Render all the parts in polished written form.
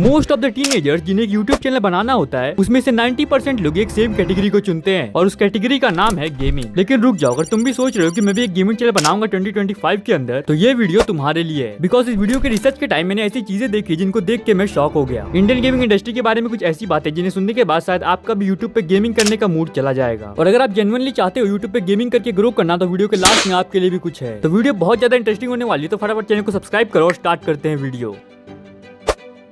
Most of the teenagers जिन्हें YouTube channel बनाना होता है उसमें से 90% लोग एक सेम कैटेगरी को चुनते हैं और उस कैटेगरी का नाम है गेमिंग। लेकिन रुक जाओ, अगर तुम भी सोच रहे हो कि मैं भी एक गेमिंग चैनल बनाऊंगा 2025 के अंदर, तो ये वीडियो तुम्हारे लिए है। बिकॉज इस वीडियो के रिसर्च के टाइम मैंने ऐसी चीजें देखी जिनको देख के मैं शॉक हो गया। इंडियन गेमिंग इंडस्ट्री के बारे में कुछ ऐसी बातें जिन्हें सुनने के बाद शायद आपका भी यूट्यूब पे गेमिंग करने का मूड चला जाएगा। और अगर आप जेन्युइनली चाहते हो यूट्यूब पे गेमिंग करके ग्रो करना, तो वीडियो के लास्ट में आपके लिए भी कुछ है। तो वीडियो बहुत ज्यादा इंटरेस्टिंग होने वाली है, तो फटाफट चैनल को सब्सक्राइब करो और स्टार्ट करते हैं वीडियो।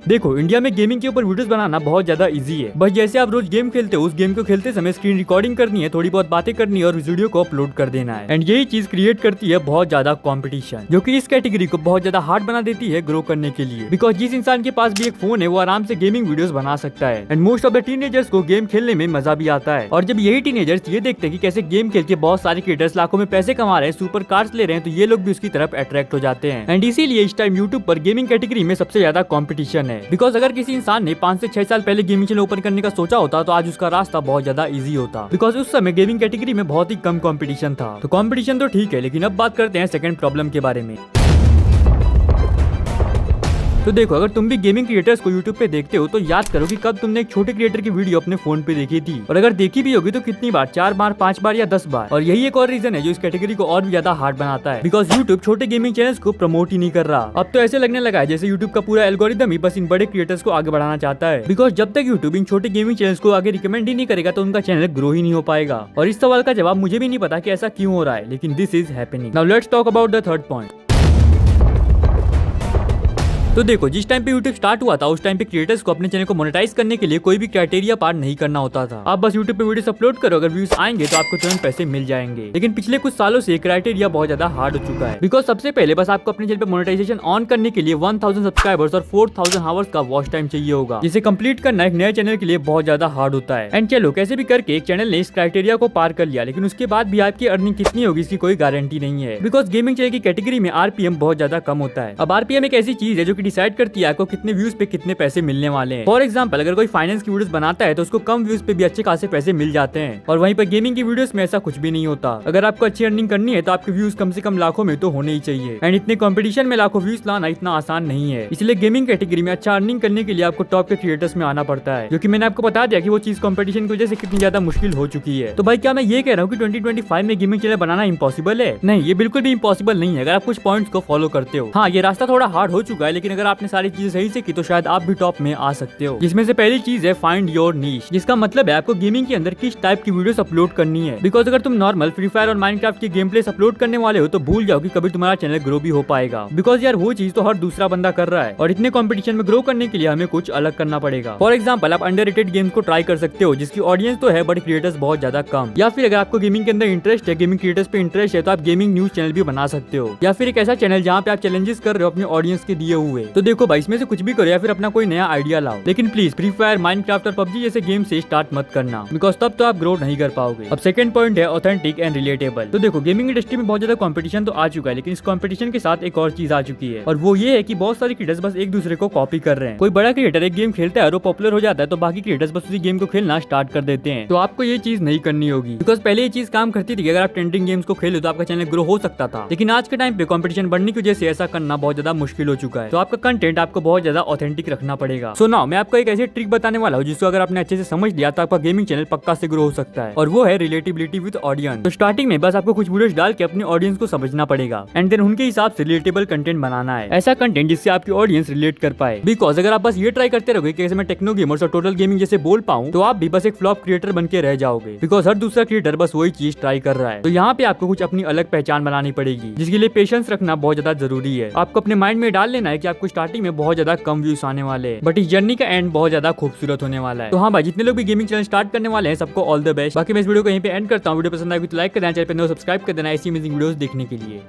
देखो, इंडिया में गेमिंग के ऊपर वीडियोस बनाना बहुत ज्यादा इजी है। बस जैसे आप रोज गेम खेलते हो, उस गेम को खेलते समय स्क्रीन रिकॉर्डिंग करनी है, थोड़ी बहुत बातें करनी है और उस वीडियो को अपलोड कर देना है। एंड यही चीज क्रिएट करती है बहुत ज्यादा कंपटीशन, जो कि इस कैटेगरी को बहुत ज्यादा हार्ड बना देती है ग्रो करने के लिए। बिकॉज जिस इंसान के पास भी एक फोन है वो आराम से गेमिंग वीडियोस बना सकता है। And most of the teenagers को गेम खेलने में मजा भी आता है। और जब यही टीनेजर्स ये देखते हैं कि कैसे गेम खेल के बहुत सारे क्रिएटर्स लाखों में पैसे कमा रहे हैं, सुपर कार्स ले रहे हैं, तो ये लोग भी उसकी तरफ अट्रैक्ट हो जाते हैं। एंड इसीलिए इस टाइम यूट्यूब पर गेमिंग कैटेगरी में सबसे ज्यादा कॉम्पिटिशन है। बिकॉज अगर किसी इंसान ने 5 से 6 साल पहले गेमिंग चैनल ओपन करने का सोचा होता, तो आज उसका रास्ता बहुत ज्यादा इजी होता। बिकॉज उस समय गेमिंग कैटेगरी में बहुत ही कम कंपटीशन था। तो कंपटीशन तो ठीक है, लेकिन अब बात करते हैं सेकंड प्रॉब्लम के बारे में। तो देखो, अगर तुम भी गेमिंग क्रिएटर्स को यूट्यूब पे देखते हो, तो याद करो कि कब तुमने एक छोटे क्रिएटर की वीडियो अपने फोन पे देखी थी। और अगर देखी भी होगी तो कितनी बार, 4 बार, 5 बार या 10 बार। और यही एक और रीजन है जो इस कैटेगरी को और भी ज्यादा हार्ड बनाता है। बिकॉज यूट्यूब छोटे गेमिंग चैनल्स को प्रमोट ही नहीं कर रहा। अब तो ऐसे लगने लगा है जैसे यूट्यूब का पूरा एल्गोरिदम ही बस इन बड़े क्रिएटर्स को आगे बढ़ाना चाहता है। बिकॉज जब तक यूट्यूब इन छोटे गेमिंग चैनल्स को आगे रिकमेंड ही नहीं करेगा, तो उनका चैनल ग्रो ही नहीं हो पाएगा। और इस सवाल का जवाब मुझे भी नहीं पता कि ऐसा क्यों हो रहा है, लेकिन this is happening. Now let's talk about the third point. तो देखो, जिस टाइम पे YouTube स्टार्ट हुआ था, उस टाइम पे क्रिएटर्स को अपने चैनल को मोनेटाइज करने के लिए कोई भी क्राइटेरिया पार नहीं करना होता था। आप बस YouTube पे वीडियोस अपलोड करो, अगर व्यूज आएंगे तो आपको तुरंत पैसे मिल जाएंगे। लेकिन पिछले कुछ सालों से क्राइटेरिया बहुत ज्यादा हार्ड हो चुका है। बिकॉज सबसे पहले बस आपको अपने चैनल पे मोनेटाइजेशन ऑन करने के लिए 1000 सब्सक्राइबर्स और 4000 आवर्स का वॉच टाइम चाहिए होगा, जिसे कंप्लीट करना एक नए चैनल के लिए बहुत ज्यादा हार्ड होता है। एंड चलो, कैसे भी करके एक चैनल ने इस क्राइटेरिया को पार कर लिया, लेकिन उसके बाद भी आपकी अर्निंग कितनी होगी इसकी कोई गारंटी नहीं है। बिकॉज गेमिंग चैनल की कैटेगरी में RPM बहुत ज्यादा कम होता है। अब RPM एक ऐसी चीज है जो कि डिसाइड करती है आपको कितने व्यूज पे कितने पैसे मिलने वाले हैं। फॉर एग्जांपल, अगर कोई फाइनेंस की वीडियोस बनाता है तो उसको कम व्यूज पे भी अच्छे खासे पैसे मिल जाते हैं। और वहीं पर गेमिंग की वीडियोस में ऐसा कुछ भी नहीं होता। अगर आपको अच्छी अर्निंग करनी है तो आपके व्यूज कम से कम लाखों में तो होने ही चाहिए। एंड इतने कंपटीशन में लाखों व्यूज लाना इतना आसान नहीं है। इसलिए गेमिंग कैटेगरी में अच्छा अर्निंग करने के लिए आपको टॉप के क्रिएटर्स में आना पड़ता है, जो कि मैंने आपको बता दिया कि वो चीज कंपटीशन की वजह से कितनी ज्यादा मुश्किल हो चुकी है। तो भाई, क्या मैं ये कह रहा हूँ कि 2025 में गेमिंग चैनल बनाना इम्पॉसिबल है? नहीं, ये बिल्कुल भी इम्पॉसिबल नहीं है अगर आप कुछ पॉइंट्स को फॉलो करते हो। हाँ, ये रास्ता थोड़ा हार्ड हो चुका है, लेकिन अगर आपने सारी चीजें सही से की तो शायद आप भी टॉप में आ सकते हो। जिसमें से पहली चीज है फाइंड योर नीश, जिसका मतलब है आपको गेमिंग के अंदर किस टाइप की वीडियोस अपलोड करनी है। बिकॉज अगर तुम नॉर्मल फ्री फायर और माइनक्राफ्ट के गेम प्लेस अपलोड करने वाले हो, तो भूल जाओ कि कभी तुम्हारा चैनल ग्रो भी हो पाएगा। बिकॉज यार, वो चीज तो हर दूसरा बंदा कर रहा है, और इतने कॉम्पिटिशन में ग्रो करने के लिए हमें कुछ अलग करना पड़ेगा। फॉर एग्जाम्पल, आप अंडररेटेड गेम्स को ट्राई कर सकते हो, जिसकी ऑडियंस तो है बट क्रिएटर्स बहुत ज्यादा कम। या फिर अगर आपको गेमिंग के अंदर इंटरेस्ट है, गेमिंग क्रिएटर्स पे इंटरेस्ट है, तो आप गेमिंग न्यूज चैनल भी बना सकते हो। या फिर एक ऐसा चैनल जहाँ पे आप चैलेंजेस कर रहे हो अपने ऑडियंस के दिए हुए। तो देखो भाई, इसमें से कुछ भी करो या फिर अपना कोई नया आइडिया लाओ, लेकिन प्लीज फ्री फायर, माइनक्राफ्ट और पबजी जैसे गेम से स्टार्ट मत करना। बिकॉज तब तो आप ग्रो नहीं कर पाओगे। अब सेकंड पॉइंट है ऑथेंटिक एंड रिलेटेबल। तो देखो, गेमिंग इंडस्ट्री में बहुत ज्यादा कंपटीशन तो आ चुका है, लेकिन इस कंपटीशन के साथ एक और चीज आ चुकी है, और वो ये है कि बहुत सारे क्रिएटर्स बस एक दूसरे को कॉपी कर रहे हैं। कोई बड़ा क्रिएटर एक गेम खेलता है और वो पॉपुलर हो जाता है, तो बाकी क्रिएटर्स बस उसी गेम को खेलना स्टार्ट कर देते हैं। तो आपको ये चीज नहीं करनी होगी। बिकॉज पहले ये चीज काम करती थी, अगर आप ट्रेंडिंग गेम्स को खेलो तो आपका चैनल ग्रो हो सकता था। लेकिन आज के टाइम पे कंपटीशन बढ़ने की वजह से ऐसा करना बहुत ज्यादा मुश्किल हो चुका है। तो आपका कंटेंट आपको बहुत ज्यादा ऑथेंटिक रखना पड़ेगा। सो नाउ मैं आपको एक ऐसी ट्रिक बताने वाला हूँ जिसको अगर आपने अच्छे से समझ लिया तो आपका गेमिंग चैनल पक्का से ग्रो हो सकता है, और वो है रिलेटेबिलिटी विद ऑडियंस। तो स्टार्टिंग में बस आपको कुछ वीडियोस डाल के अपने ऑडियंस को समझना पड़ेगा, एंड देन उनके हिसाब से रिलेटेबल कंटेंट बनाना है। ऐसा कंटेंट जिससे आपकी ऑडियंस रिलेट कर पाए। बिकॉज अगर आप बस ये ट्राई करते रहोगे कि कैसे मैं टेक्नो गेमर्स और टोटल गेमिंग जैसे बोल पाऊं, तो आप भी बस एक फ्लॉप क्रिएटर बन के रह जाओगे। बिकॉज हर दूसरा क्रिएटर बस वही चीज ट्राई कर रहा है। तो यहाँ पे आपको कुछ अपनी अलग पहचान बनानी पड़ेगी, जिसके लिए पेशेंस रखना बहुत ज्यादा जरूरी है। आपको अपने माइंड में डाल लेना है कि आपको स्टार्टिंग में बहुत ज्यादा कम व्यूज आने वाले हैं, बट इस जर्नी का एंड बहुत ज्यादा खूबसूरत होने वाला है। तो हाँ भाई, जितने लोग भी गेमिंग चैनल स्टार्ट करने वाले हैं, सबको ऑल द बेस्ट। बाकी मैं इस वीडियो को यहीं पे एंड करता हूँ। वीडियो पसंद आए तो लाइक कर देना, चैनल पे सब्सक्राइब कर देना ऐसी अमेजिंग वीडियोस देखने के लिए।